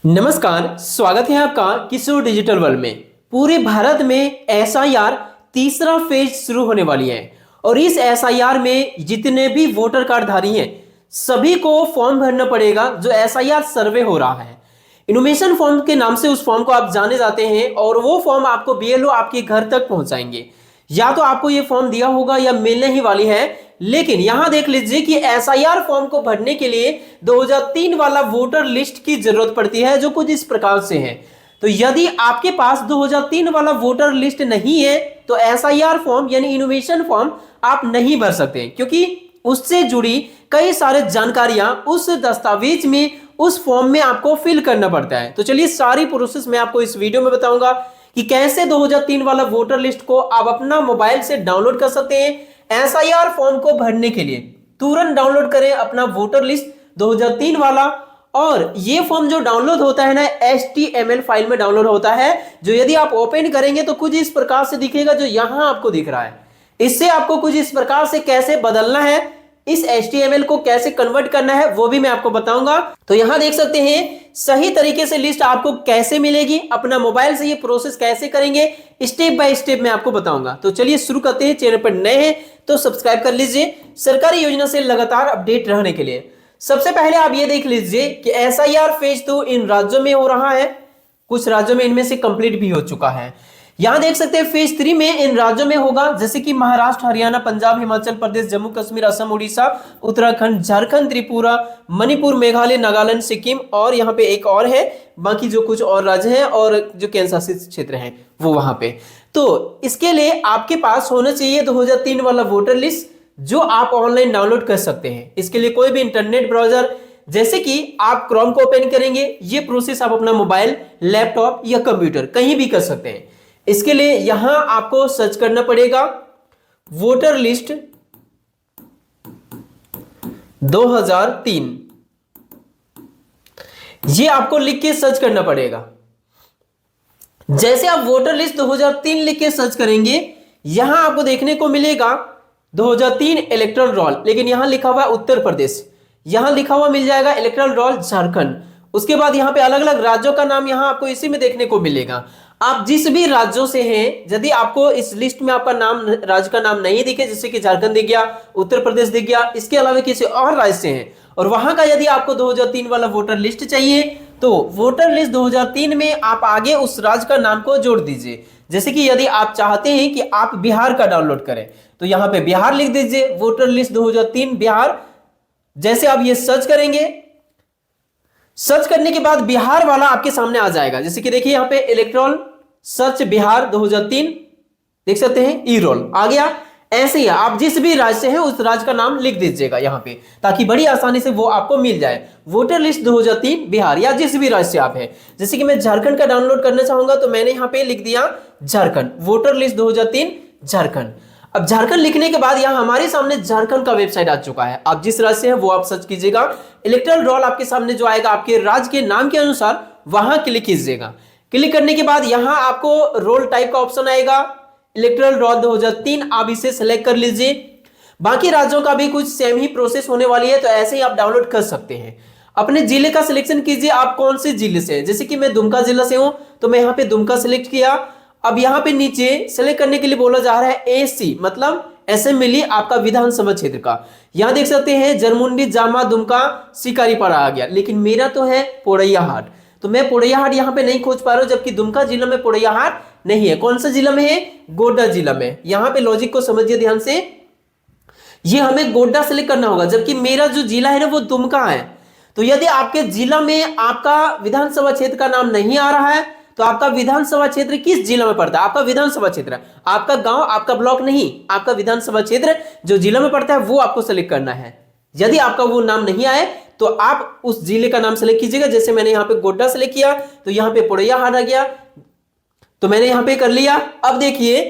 नमस्कार, स्वागत है आपका किशोर डिजिटल वर्ल्ड में। पूरे भारत में एसआईआर तीसरा फेज शुरू होने वाली है और इस एसआईआर में जितने भी वोटर कार्ड धारी हैं सभी को फॉर्म भरना पड़ेगा जो एसआईआर सर्वे हो रहा है। इनोवेशन फॉर्म के नाम से उस फॉर्म को आप जाने जाते हैं और वो फॉर्म आपको बीएलओ आपके घर तक पहुंचाएंगे। या तो आपको ये फॉर्म दिया होगा या मिलने ही वाली है, लेकिन यहां देख लीजिए कि एसआईआर फॉर्म को भरने के लिए 2003 वाला वोटर लिस्ट की जरूरत पड़ती है, जो कुछ इस प्रकार से है। तो यदि आपके पास 2003 वाला वोटर लिस्ट नहीं है तो एसआईआर फॉर्म यानी इनोवेशन फॉर्म आप नहीं भर सकते, क्योंकि उससे जुड़ी कई सारे जानकारियां उस दस्तावेज में, उस फॉर्म में आपको फिल करना पड़ता है। तो चलिए सारी प्रोसेस मैं आपको इस वीडियो में बताऊंगा कि कैसे 2003 वाला वोटर लिस्ट को आप अपना मोबाइल से डाउनलोड कर सकते हैं। एसआईआर फॉर्म को भरने के लिए तुरंत डाउनलोड करें अपना वोटर लिस्ट 2003 वाला। और ये फॉर्म जो डाउनलोड होता है ना, HTML फाइल में डाउनलोड होता है, जो यदि आप ओपन करेंगे तो कुछ इस प्रकार से दिखेगा जो यहां आपको दिख रहा है। इससे आपको कुछ इस प्रकार से कैसे बदलना है, इस HTML को कैसे कन्वर्ट करना है, वो भी मैं आपको बताऊंगा। तो यहां देख सकते हैं सही तरीके से लिस्ट आपको कैसे मिलेगी, अपना मोबाइल से ये प्रोसेस कैसे करेंगे, स्टेप बाय स्टेप मैं आपको बताऊंगा। तो चलिए शुरू करते हैं। चैनल पर नए हैं तो सब्सक्राइब कर लीजिए सरकारी योजना से लगातार अपडेट रहने के लिए। सबसे पहले आप ये देख लीजिए कि एसआईआर फेज 2 इन राज्यों में हो रहा है, कुछ राज्यों में इनमें से कंप्लीट भी हो चुका है। यहां देख सकते हैं फेज 3 में इन राज्यों में होगा, जैसे कि महाराष्ट्र, हरियाणा, पंजाब, हिमाचल प्रदेश, जम्मू कश्मीर, असम, उड़ीसा, उत्तराखंड, झारखंड, त्रिपुरा, मणिपुर, मेघालय, नागालैंड, सिक्किम और यहाँ पे एक और है, बाकी जो कुछ और राज्य हैं और जो केंद्र शासित क्षेत्र हैं वो वहां पे। तो इसके लिए आपके पास होना चाहिए 2003 वाला वोटर लिस्ट, जो आप ऑनलाइन डाउनलोड कर सकते हैं। इसके लिए कोई भी इंटरनेट ब्राउजर, जैसे कि आप क्रोम को ओपन करेंगे, ये प्रोसेस आप अपना मोबाइल, लैपटॉप या कंप्यूटर कहीं भी कर सकते हैं। इसके लिए यहां आपको सर्च करना पड़ेगा वोटर लिस्ट 2003, ये आपको लिख के सर्च करना पड़ेगा। जैसे आप वोटर लिस्ट 2003 लिख के सर्च करेंगे, यहां आपको देखने को मिलेगा 2003 इलेक्टोरल रोल, लेकिन यहां लिखा हुआ है उत्तर प्रदेश, यहां लिखा हुआ मिल जाएगा इलेक्टोरल रोल झारखंड। उसके बाद यहां पे अलग अलग राज्यों का नाम यहां आपको इसी में देखने को मिलेगा। आप जिस भी राज्यों से हैं, यदि आपको इस लिस्ट में आपका नाम, राज्य का नाम नहीं दिखे, जैसे कि झारखंड दिख गया, उत्तर प्रदेश दिख गया, इसके अलावा किसी और राज्य से हैं और वहां का यदि आपको 2003 वाला वोटर लिस्ट चाहिए तो वोटर लिस्ट 2003 में आप आगे उस राज्य का नाम को जोड़ दीजिए। जैसे कि यदि आप चाहते हैं कि आप बिहार का डाउनलोड करें तो यहां पे बिहार लिख दीजिए, वोटर लिस्ट 2003 बिहार। जैसे आप ये सर्च करेंगे, सर्च करने के बाद बिहार वाला आपके सामने आ जाएगा। जैसे कि देखिए यहां पे इलेक्ट्रॉन सर्च बिहार 2003 देख सकते हैं, ई रोल आ गया। ऐसे ही आप जिस भी राज्य से हैं उस राज्य का नाम लिख दीजिएगा यहां पे, ताकि बड़ी आसानी से वो आपको मिल जाए। वोटर लिस्ट 2003 बिहार या जिस भी राज्य से आप हैं। जैसे कि मैं झारखंड का डाउनलोड करना चाहूंगा तो मैंने यहां पे लिख दिया झारखंड, वोटर लिस्ट 2003 झारखंड। अब झारखंड लिखने के बाद यहां हमारे सामने झारखंड का वेबसाइट आ चुका है। आप जिस राज्य से हैं वो आप सर्च कीजिएगा, इलेक्टोरल रोल आपके सामने जो आएगा आपके राज्य के नाम के अनुसार वहां क्लिक कीजिएगा। क्लिक करने के बाद यहां आपको रोल टाइप का ऑप्शन आएगा, इलेक्टोरल रोल 2003, आप इसे सेलेक्ट कर लीजिए। बाकी राज्यों का भी कुछ सेम ही प्रोसेस होने वाली है, तो ऐसे ही आप डाउनलोड कर सकते हैं। अपने जिले का सिलेक्शन कीजिए, आप कौन से जिले से हैं। जैसे कि मैं दुमका जिला से हूं तो मैं यहाँ पे दुमका सिलेक्ट किया। अब यहाँ पे नीचे सेलेक्ट करने के लिए बोला जा रहा है AC, मतलब असेंबली आपका विधानसभा क्षेत्र का। यहां देख सकते हैं जरमुंडी, जामा, दुमका, शिकारीपाड़ा आ गया, लेकिन मेरा तो है पोड़ैयाहाट, तो मैं पोड़ैयाहाट यहाँ पे नहीं खोज पा रहा हूं, जबकि दुमका जिला में पोड़ैयाहाट नहीं है। कौन सा जिला में है? गोड्डा जिला में। यहाँ पे लॉजिक को समझिए ध्यान से, ये हमें गोड्डा सेलेक्ट करना होगा, जबकि मेरा जो जिला है ना वो दुमका है। तो यदि आपके जिला में आपका विधानसभा क्षेत्र का नाम नहीं आ रहा है तो आपका विधानसभा क्षेत्र किस जिला में पड़ता है? आपका विधानसभा क्षेत्र, आपका गांव, आपका ब्लॉक नहीं, आपका विधानसभा क्षेत्र जो जिला में पड़ता है वो आपको सेलेक्ट करना है। यदि आपका वो नाम नहीं आए तो आप उस जिले का नाम सेलेक्ट कीजिएगा। जैसे मैंने यहाँ पे गोड्डा सेलेक्ट किया तो यहाँ पे पोड़ैयाहाट आ गया, तो मैंने यहाँ पे कर लिया। अब देखिए,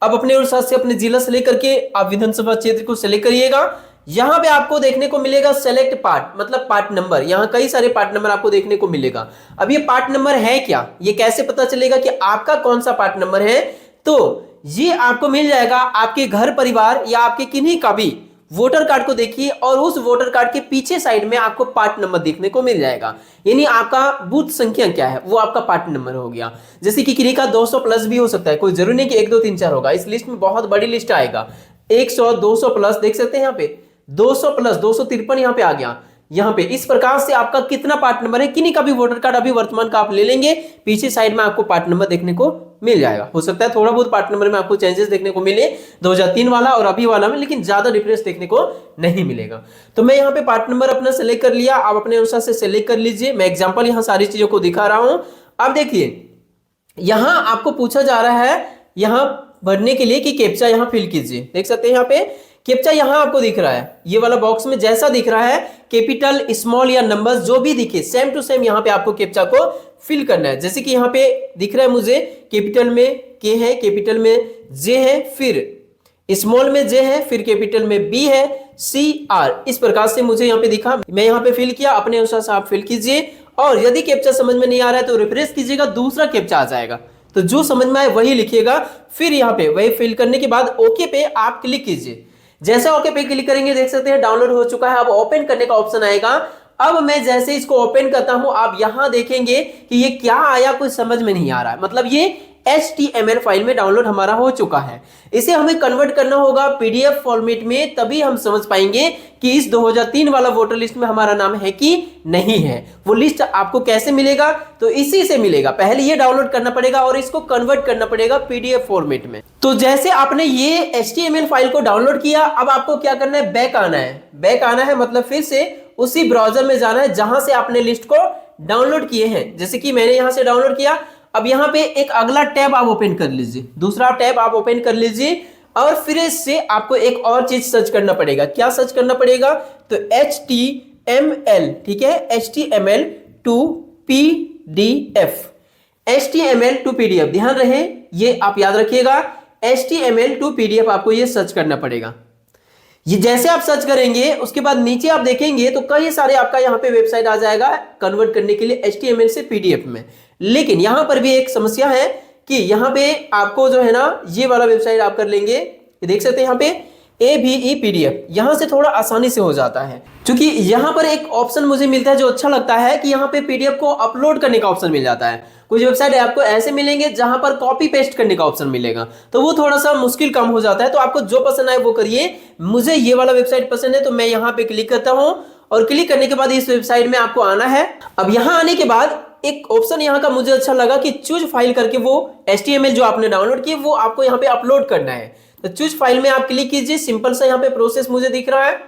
अब अपने अनुसार से अपने जिला सेलेक्ट करके आप विधानसभा क्षेत्र को सेलेक्ट करिएगा। यहां पे आपको देखने को मिलेगा सेलेक्ट पार्ट, मतलब पार्ट नंबर। यहां कई सारे पार्ट नंबर आपको देखने को मिलेगा। अब ये पार्ट नंबर है क्या, ये कैसे पता चलेगा कि आपका कौन सा पार्ट नंबर है? तो ये आपको मिल जाएगा आपके घर परिवार या आपके किन्हीं का भी वोटर कार्ड को देखिए और उस वोटर कार्ड के पीछे साइड में आपको पार्ट नंबर देखने को मिल जाएगा, यानी आपका बूथ संख्या क्या है वो आपका पार्ट नंबर हो गया। जैसे कि किसी का 200 प्लस भी हो सकता है, कोई जरूरी नहीं कि 1 2 3 4 होगा। इस लिस्ट में बहुत बड़ी लिस्ट आएगा, 100 200 प्लस, देख सकते हैं यहाँ पे 200 प्लस 253 यहाँ पे आ गया। यहाँ पे इस प्रकार से आपका कितना पार्ट नंबर है, किन्हीं का भी वोटर कार्ड अभी वर्तमान का आप ले लेंगे, पीछे साइड में आपको पार्ट नंबर देखने को मिल जाएगा। हो सकता है थोड़ा बहुत पार्ट नंबर में आपको चेंजेस देखने को मिले 2003 वाला और अभी वाला में, लेकिन ज्यादा डिफरेंस देखने को नहीं मिलेगा। तो मैं यहाँ पे पार्ट नंबर अपना सेलेक्ट कर लिया, आप अपने अनुसार से सेलेक्ट कर लीजिए। मैं एग्जाम्पल यहाँ सारी चीजों को दिखा रहा हूं। अब देखिए यहां आपको पूछा जा रहा है यहां भरने के लिए कि कैप्चा यहां फिल कीजिए। देख सकते हैं यहाँ पे कैप्चा यहां आपको दिख रहा है, ये वाला बॉक्स में जैसा दिख रहा है कैपिटल स्मॉल या नंबर्स जो भी दिखे सेम टू सेम यहाँ पे आपको कैप्चा को फिल करना है। जैसे कि यहाँ पे दिख रहा है मुझे कैपिटल में के है, कैपिटल में जे है, फिर स्मॉल में जे है, फिर कैपिटल में बी है, सी आर, इस प्रकार से मुझे यहाँ पे दिखा। मैं यहाँ पे फिल किया, अपने अनुसार से आप फिल कीजिए। और यदि कैप्चा समझ में नहीं आ रहा है तो रिफ्रेश कीजिएगा, दूसरा कैप्चा आ जाएगा, तो जो समझ में आए वही लिखिएगा। फिर यहाँ पे वही फिल करने के बाद ओके पे आप क्लिक कीजिए। जैसे ओके पे क्लिक करेंगे देख सकते हैं डाउनलोड हो चुका है। अब ओपन करने का ऑप्शन आएगा। अब मैं जैसे इसको ओपन करता हूं आप यहां देखेंगे कि ये क्या आया, कुछ समझ में नहीं आ रहा है, मतलब ये HTML फाइल में डाउनलोड हमारा हो चुका है। इसे हमें कन्वर्ट करना होगा PDF फॉर्मेट में, तभी हम समझ पाएंगे कि इस 2003 वाला वोटर लिस्ट में हमारा नाम है कि नहीं है। वो लिस्ट आपको कैसे मिलेगा, तो इसी से मिलेगा। पहले ये डाउनलोड करना पड़ेगा और इसको कन्वर्ट करना पड़ेगा PDF फॉर्मेट में। तो जैसे आपने ये HTML फाइल को डाउनलोड किया, अब आपको क्या करना है, बैक आना है। बैक आना है मतलब फिर से उसी ब्राउजर में जाना है जहां से आपने लिस्ट को डाउनलोड किए हैं। जैसे कि मैंने यहां से डाउनलोड किया, अब यहाँ पे एक अगला टैब आप ओपन कर लीजिए, दूसरा टैब आप ओपन कर लीजिए और फिर इससे आपको एक और चीज सर्च करना पड़ेगा। क्या सर्च करना पड़ेगा, तो HTML, ठीक है, HTML to PDF, HTML to PDF, ध्यान रहे ये आप याद रखिएगा, HTML to PDF आपको ये सर्च करना पड़ेगा। ये जैसे आप सर्च करेंगे उसके बाद नीचे आप देखेंगे तो कई सारे आपका यहाँ पे वेबसाइट आ जाएगा कन्वर्ट करने के लिए HTML से PDF में। लेकिन यहां पर भी एक समस्या है कि यहां पे आपको जो है ना ये वाला वेबसाइट आप कर लेंगे, ये देख सकते हैं यहाँ पे AVE PDF, यहां से थोड़ा आसानी से हो जाता है। क्योंकि यहां पर एक ऑप्शन मुझे मिलता है जो अच्छा लगता है कि यहाँ पे PDF को अपलोड करने का ऑप्शन मिल जाता है। कुछ वेबसाइट आपको ऐसे मिलेंगे जहां पर कॉपी पेस्ट करने का ऑप्शन मिलेगा, तो वो थोड़ा सा मुश्किल कम हो जाता है। तो आपको जो पसंद आए वो करिए। मुझे ये वाला वेबसाइट पसंद है तो मैं यहाँ पे क्लिक करता हूँ और क्लिक करने के बाद इस वेबसाइट में आपको आना है। अब यहाँ आने के बाद एक ऑप्शन यहाँ का मुझे अच्छा लगा कि चूज फाइल करके वो HTML जो आपने डाउनलोड की वो आपको यहाँ पे अपलोड करना है। तो चूज फाइल में आप क्लिक कीजिए, सिंपल सा यहाँ पे प्रोसेस मुझे दिख रहा है।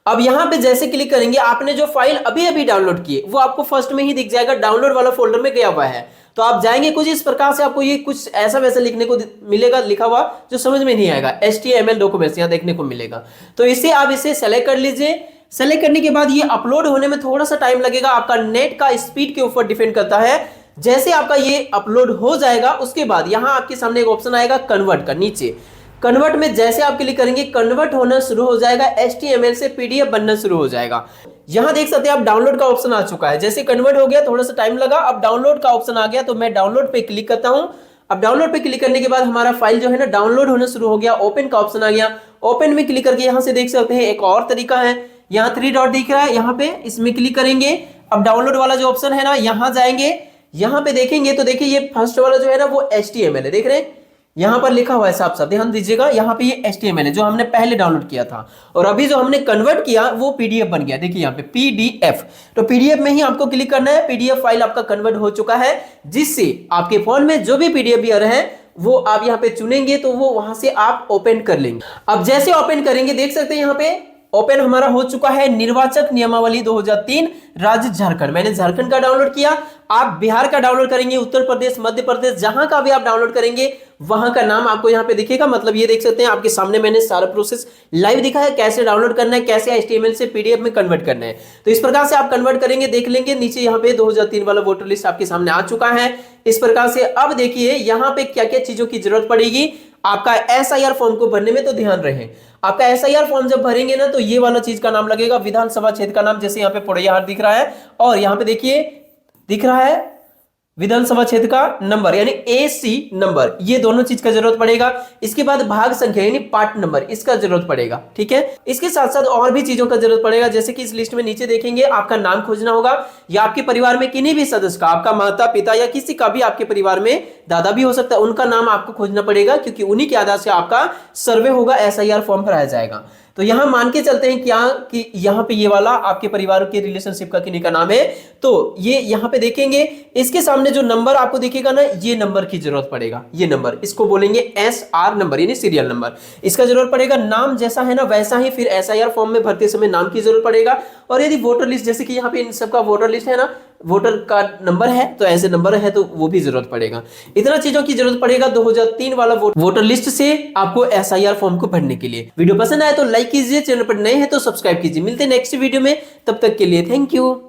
अब यहाँ पे जैसे क्लिक करेंगे आपने जो फाइल अभी अभी डाउनलोड की वो आपको फर्स्ट में ही दिख जाएगा, डाउनलोड वाला फोल्डर में गया हुआ है। तो आप जाएंगे कुछ इस प्रकार से, आपको ये कुछ ऐसा वैसा लिखने को मिलेगा, लिखा हुआ जो समझ में नहीं आएगा, HTML डॉक्यूमेंट्स यहाँ देखने को मिलेगा। तो इसे आप इसे सेलेक्ट कर लीजिए। सेलेक्ट करने के बाद ये अपलोड होने में थोड़ा सा टाइम लगेगा, आपका नेट का स्पीड के ऊपर डिपेंड करता है। जैसे आपका ये अपलोड हो जाएगा उसके बाद यहाँ आपके सामने एक ऑप्शन आएगा कन्वर्ट का, नीचे कन्वर्ट में जैसे आप क्लिक करेंगे कन्वर्ट होना शुरू हो जाएगा, HTML से PDF बनना शुरू हो जाएगा। यहां देख सकते हैं आप डाउनलोड का ऑप्शन आ चुका है। जैसे कन्वर्ट हो गया, थोड़ा सा टाइम लगा, अब डाउनलोड का ऑप्शन आ गया, तो मैं डाउनलोड पे क्लिक करता हूं। अब डाउनलोड पे क्लिक करने के बाद हमारा फाइल जो है ना डाउनलोड होना शुरू हो गया। ओपन का ऑप्शन आ गया, ओपन में क्लिक करके यहां से देख सकते हैं एक और तरीका है, यहाँ 3 डॉट दिख रहा है, यहाँ पे इसमें क्लिक करेंगे। अब डाउनलोड वाला जो ऑप्शन है ना यहाँ जाएंगे, यहाँ पे देखेंगे तो देखिए ये फर्स्ट वाला जो है ना वो HTML है, देख रहे हैं यहाँ पर लिखा हुआ है साफ साफ, ध्यान दीजिएगा। यहाँ पे ये HTML है जो हमने पहले डाउनलोड किया था, और अभी जो हमने कन्वर्ट किया वो PDF बन गया। देखिए यहाँ पे PDF, तो PDF में ही आपको क्लिक करना है। PDF फाइल आपका कन्वर्ट हो चुका है, जिससे आपके फोन में जो भी PDF व्यूअर है वो आप यहाँ पे चुनेंगे तो वो वहां से आप ओपन कर लेंगे। अब जैसे ओपन करेंगे देख सकते हैं यहाँ पे ओपन हमारा हो चुका है, निर्वाचक नियमावली 2003 राज्य झारखंड। मैंने झारखंड का डाउनलोड किया, आप बिहार का डाउनलोड करेंगे, उत्तर प्रदेश, मध्य प्रदेश, जहां का भी आप डाउनलोड करेंगे वहां का नाम आपको यहाँ पे दिखेगा। मतलब ये देख सकते हैं आपके सामने मैंने सारा प्रोसेस लाइव दिखा है, कैसे डाउनलोड करना है, कैसे HTML से PDF में कन्वर्ट करना है। तो इस प्रकार से आप कन्वर्ट करेंगे, देख लेंगे नीचे यहाँ पे 2003 वाला वोटर लिस्ट आपके सामने आ चुका है इस प्रकार से। अब देखिए यहाँ पे क्या क्या चीजों की जरूरत पड़ेगी आपका SIR फॉर्म को भरने में, तो ध्यान रहे आपका SIR फॉर्म जब भरेंगे ना तो ये वाला चीज का नाम लगेगा, विधानसभा क्षेत्र का नाम, जैसे यहाँ पे पोड़ैयाहाट दिख रहा है, और यहाँ पे देखिए दिख रहा है विधानसभा क्षेत्र का नंबर यानी AC नंबर, ये दोनों चीज का जरूरत पड़ेगा। इसके बाद भाग संख्या यानी पार्ट नंबर, इसका जरूरत पड़ेगा। ठीक है, इसके साथ साथ और भी चीजों का जरूरत पड़ेगा, जैसे कि इस लिस्ट में नीचे देखेंगे आपका नाम खोजना होगा, या आपके परिवार में किन्हीं भी सदस्य का, आपका माता पिता या किसी का भी आपके परिवार में दादा भी हो सकता है, उनका नाम आपको खोजना पड़ेगा, क्योंकि उन्हीं के आधार से आपका सर्वे होगा, SIR फॉर्म भराया जाएगा। तो यहां मान के चलते हैं क्या कि यहां पे ये वाला आपके परिवार के रिलेशनशिप का किन्हीं का नाम है, तो ये यहां पे देखेंगे, इसके सामने जो नंबर आपको दिखेगा ना, ये नंबर की जरूरत पड़ेगा। ये नंबर, इसको बोलेंगे SR नंबर यानी सीरियल नंबर, इसका जरूरत पड़ेगा। नाम जैसा है ना वैसा ही फिर SIR फॉर्म में भरते समय नाम की जरूरत पड़ेगा। और यदि वोटर लिस्ट, जैसे कि यहाँ पे इन सबका वोटर लिस्ट है ना, वोटर का नंबर है तो ऐसे नंबर है तो वो भी जरूरत पड़ेगा। इतना चीजों की जरूरत पड़ेगा 2003 वाला वोटर लिस्ट से आपको SIR फॉर्म को भरने के लिए। वीडियो पसंद आए तो लाइक कीजिए, चैनल पर नए हैं तो सब्सक्राइब कीजिए। मिलते हैं नेक्स्ट वीडियो में, तब तक के लिए थैंक यू।